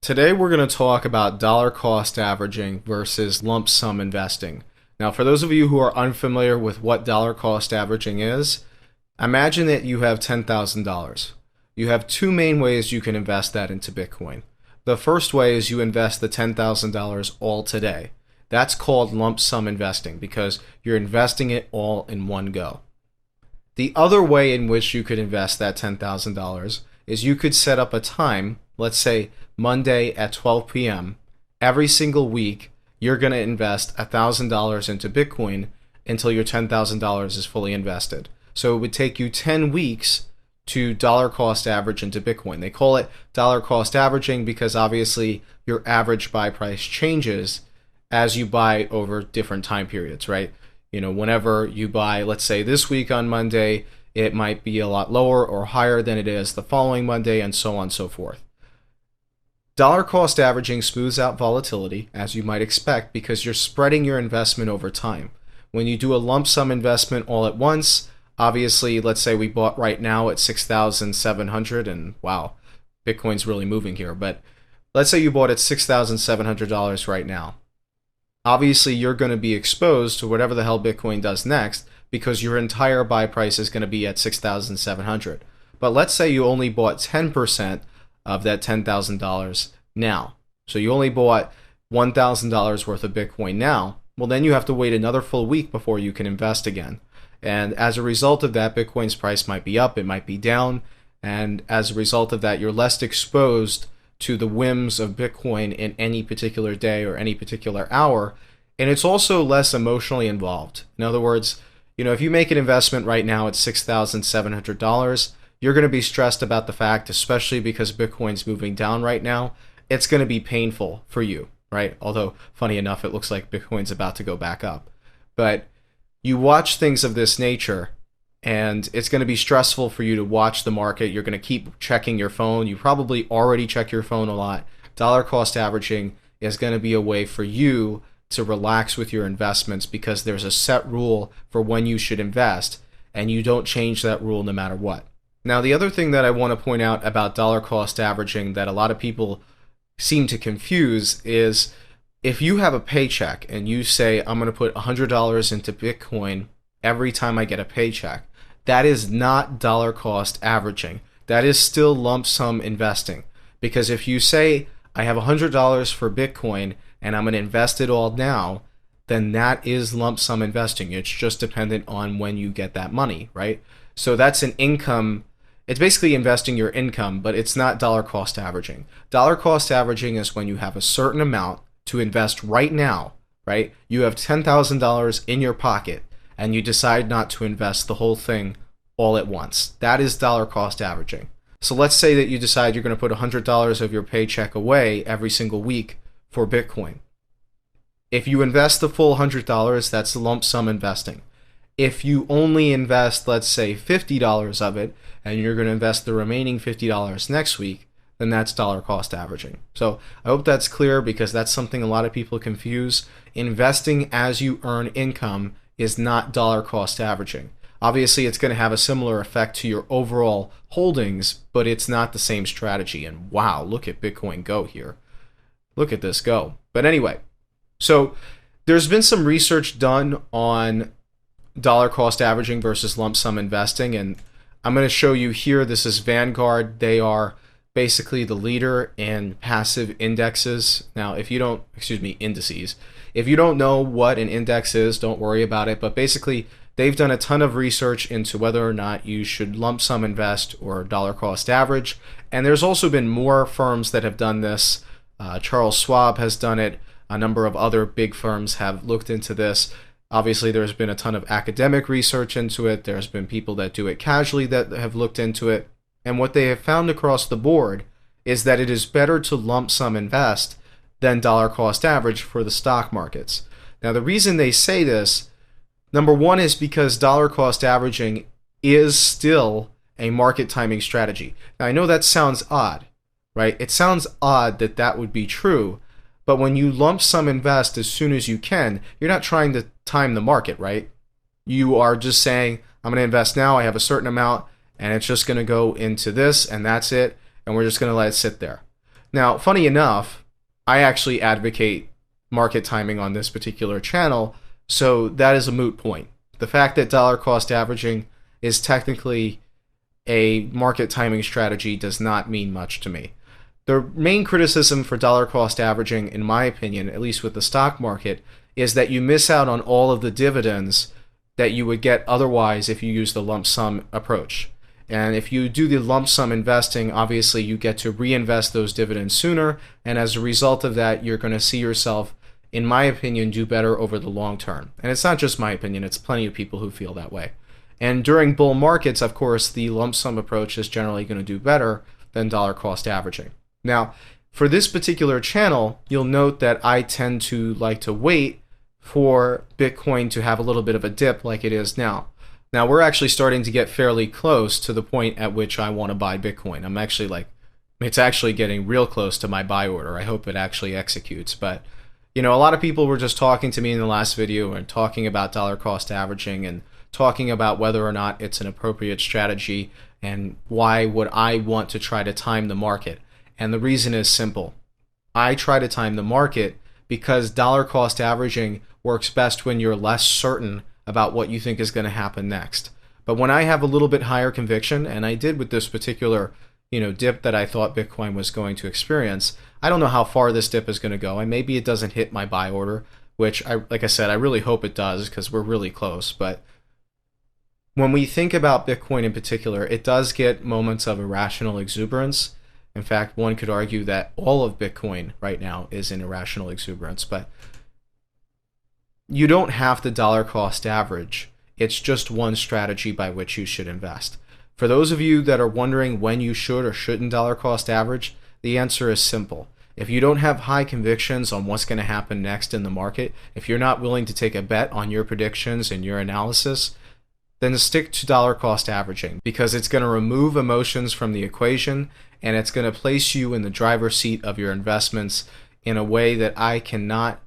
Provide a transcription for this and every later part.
Today we're going to talk about dollar cost averaging versus lump sum investing. Now, for those of you who are unfamiliar with what dollar cost averaging is, imagine that you have $10,000. You have two main ways you can invest that into Bitcoin. The first way is you invest the $10,000 all today. That's called lump sum investing because you're investing it all in one go. The other way in which you could invest that $10,000 is you could set up a time, let's say Monday at 12 p.m. Every single week, you're going to invest $1,000 into Bitcoin until your $10,000 is fully invested. So it would take you 10 weeks to dollar cost average into Bitcoin. They call it dollar cost averaging because obviously your average buy price changes as you buy over different time periods, right? Whenever you buy, let's say this week on Monday, it might be a lot lower or higher than it is the following Monday, and so on and so forth. Dollar cost averaging smooths out volatility, as you might expect, because you're spreading your investment over time. When you do a lump sum investment all at once, obviously, let's say we bought right now at 6,700, and wow, Bitcoin's really moving here, but let's say you bought at $6,700 right now. Obviously, you're going to be exposed to whatever the hell Bitcoin does next because your entire buy price is going to be at 6,700. But let's say you only bought 10% of that $10,000 now. So you only bought $1,000 worth of Bitcoin now. Well, then you have to wait another full week before you can invest again. And as a result of that, Bitcoin's price might be up, it might be down. And as a result of that, you're less exposed to the whims of Bitcoin in any particular day or any particular hour. And it's also less emotionally involved. In other words, if you make an investment right now at $6,700, you're going to be stressed about the fact, especially because Bitcoin's moving down right now, it's going to be painful for you, right? Although, funny enough, it looks like Bitcoin's about to go back up. But you watch things of this nature, and it's going to be stressful for you to watch the market. You're going to keep checking your phone. You probably already check your phone a lot. Dollar cost averaging is going to be a way for you to relax with your investments because there's a set rule for when you should invest, and you don't change that rule no matter what. Now, the other thing that I want to point out about dollar cost averaging that a lot of people seem to confuse is if you have a paycheck and you say, I'm going to put $100 into Bitcoin every time I get a paycheck, that is not dollar cost averaging. That is still lump sum investing. Because if you say, I have $100 for Bitcoin and I'm going to invest it all now, then that is lump sum investing. It's just dependent on when you get that money, right? So that's an income. It's basically investing your income, but it's not dollar cost averaging. Dollar cost averaging is when you have a certain amount to invest right now, right? You have $10,000 in your pocket and you decide not to invest the whole thing all at once. That is dollar cost averaging. So let's say that you decide you're going to put $100 of your paycheck away every single week for Bitcoin. If you invest the full $100, that's lump sum investing. If you only invest, let's say, $50 of it, and you're going to invest the remaining $50 next week, then that's dollar cost averaging. So I hope that's clear because that's something a lot of people confuse. Investing as you earn income is not dollar cost averaging. Obviously, it's going to have a similar effect to your overall holdings, but it's not the same strategy. And wow, look at Bitcoin go here. Look at this go. But anyway, so there's been some research done on dollar cost averaging versus lump sum investing, and I'm going to show you here. This is Vanguard. They are basically the leader in passive indexes. Now, indices. If you don't know what an index is, don't worry about it. But basically, they've done a ton of research into whether or not you should lump sum invest or dollar cost average. And there's also been more firms that have done this. Charles Schwab has done it. A number of other big firms have looked into this. Obviously, there's been a ton of academic research into it. There's been people that do it casually that have looked into it. And what they have found across the board is that it is better to lump sum invest than dollar cost average for the stock markets. Now, the reason they say this, number one, is because dollar cost averaging is still a market timing strategy. Now, I know that sounds odd, right? It sounds odd that that would be true. But when you lump sum invest as soon as you can, you're not trying to time the market, right? You are just saying, I'm going to invest now, I have a certain amount, and it's just going to go into this, and that's it, and we're just going to let it sit there. Now, funny enough, I actually advocate market timing on this particular channel, so that is a moot point. The fact that dollar cost averaging is technically a market timing strategy does not mean much to me. The main criticism for dollar cost averaging, in my opinion, at least with the stock market, is that you miss out on all of the dividends that you would get otherwise if you use the lump sum approach. And if you do the lump sum investing, obviously you get to reinvest those dividends sooner, and as a result of that, you're going to see yourself, in my opinion, do better over the long term. And it's not just my opinion, it's plenty of people who feel that way. And during bull markets, of course, the lump sum approach is generally going to do better than dollar cost averaging. Now, for this particular channel, you'll note that I tend to like to wait for Bitcoin to have a little bit of a dip like it is now. Now, we're actually starting to get fairly close to the point at which I want to buy Bitcoin. It's actually getting real close to my buy order. I hope it actually executes. But, a lot of people were just talking to me in the last video and talking about dollar cost averaging and talking about whether or not it's an appropriate strategy and why would I want to try to time the market. And the reason is simple. I try to time the market because dollar cost averaging works best when you're less certain about what you think is going to happen next. But when I have a little bit higher conviction, and I did with this particular dip that I thought Bitcoin was going to experience, I don't know how far this dip is going to go, and maybe it doesn't hit my buy order, which, like I said, I really hope it does because we're really close. But when we think about Bitcoin in particular, it does get moments of irrational exuberance. In fact, one could argue that all of Bitcoin right now is in irrational exuberance, but you don't have to dollar cost average. It's just one strategy by which you should invest. For those of you that are wondering when you should or shouldn't dollar cost average, the answer is simple. If you don't have high convictions on what's going to happen next in the market, if you're not willing to take a bet on your predictions and your analysis, then stick to dollar cost averaging because it's going to remove emotions from the equation and it's going to place you in the driver's seat of your investments in a way that I cannot.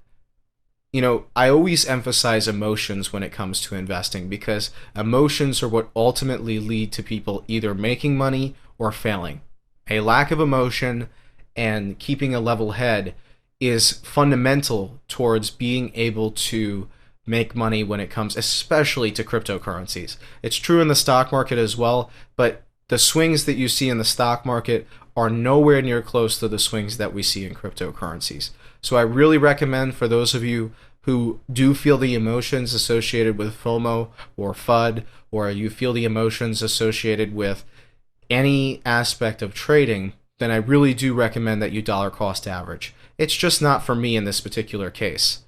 I always emphasize emotions when it comes to investing because emotions are what ultimately lead to people either making money or failing. A lack of emotion and keeping a level head is fundamental towards being able to make money when it comes especially to cryptocurrencies. It's true in the stock market as well, but the swings that you see in the stock market are nowhere near close to the swings that we see in cryptocurrencies. So I really recommend for those of you who do feel the emotions associated with FOMO or FUD, or you feel the emotions associated with any aspect of trading, then I really do recommend that you dollar cost average. It's just not for me in this particular case.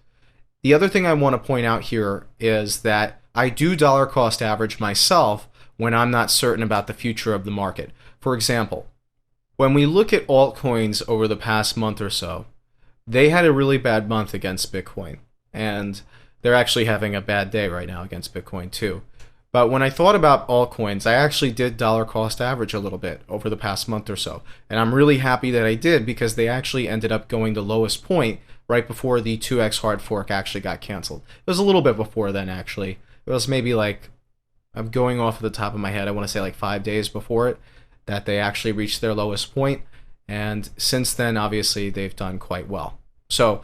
The other thing I want to point out here is that I do dollar cost average myself when I'm not certain about the future of the market. For example, when we look at altcoins over the past month or so, they had a really bad month against Bitcoin. And they're actually having a bad day right now against Bitcoin too. But when I thought about altcoins, I actually did dollar cost average a little bit over the past month or so. And I'm really happy that I did because they actually ended up going to lowest point right before the 2x hard fork actually got canceled. It was a little bit before then actually. It was maybe I'm going off the top of my head, I want to say 5 days before it that they actually reached their lowest point. And since then, obviously, they've done quite well. So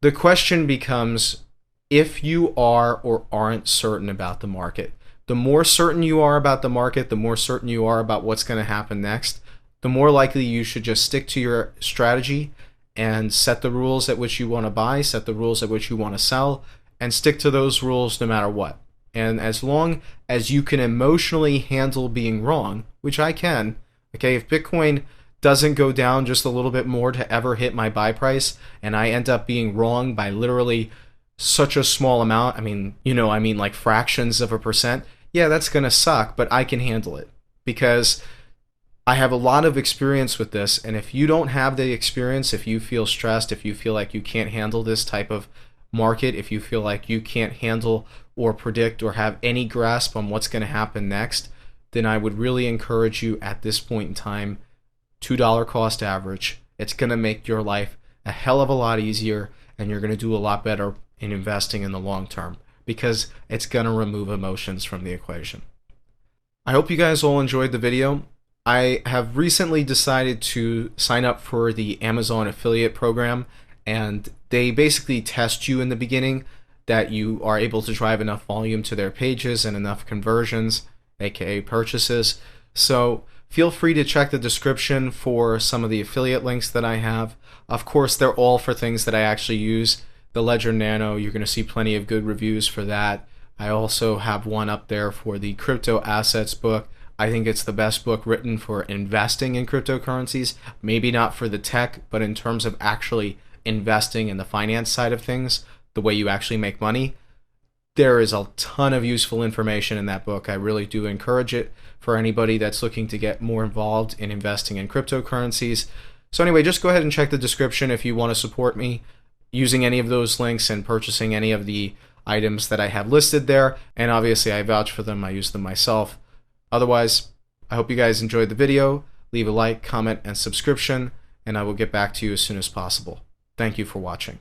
the question becomes, if you are or aren't certain about the market, the more certain you are about the market, the more certain you are about what's going to happen next, the more likely you should just stick to your strategy and set the rules at which you want to buy, set the rules at which you want to sell, and stick to those rules no matter what. And as long as you can emotionally handle being wrong, which I can, okay, if Bitcoin doesn't go down just a little bit more to ever hit my buy price, and I end up being wrong by literally such a small amount, like fractions of a percent, yeah, that's going to suck, but I can handle it because I have a lot of experience with this. And if you don't have the experience, if you feel stressed, if you feel like you can't handle this type of market, if you feel like you can't handle or predict or have any grasp on what's going to happen next, then I would really encourage you at this point in time $2 cost average. It's going to make your life a hell of a lot easier, and you're going to do a lot better in investing in the long term because it's going to remove emotions from the equation. I hope you guys all enjoyed the video. I have recently decided to sign up for the Amazon affiliate program, and they basically test you in the beginning that you are able to drive enough volume to their pages and enough conversions, aka purchases. So feel free to check the description for some of the affiliate links that I have. Of course, they're all for things that I actually use. The Ledger Nano, you're going to see plenty of good reviews for that. I also have one up there for the crypto assets book. I think it's the best book written for investing in cryptocurrencies. Maybe not for the tech, but in terms of actually investing in the finance side of things, the way you actually make money. There is a ton of useful information in that book. I really do encourage it for anybody that's looking to get more involved in investing in cryptocurrencies. So anyway, just go ahead and check the description if you want to support me using any of those links and purchasing any of the items that I have listed there. And obviously I vouch for them. I use them myself. Otherwise, I hope you guys enjoyed the video. Leave a like, comment, and subscription, and I will get back to you as soon as possible. Thank you for watching.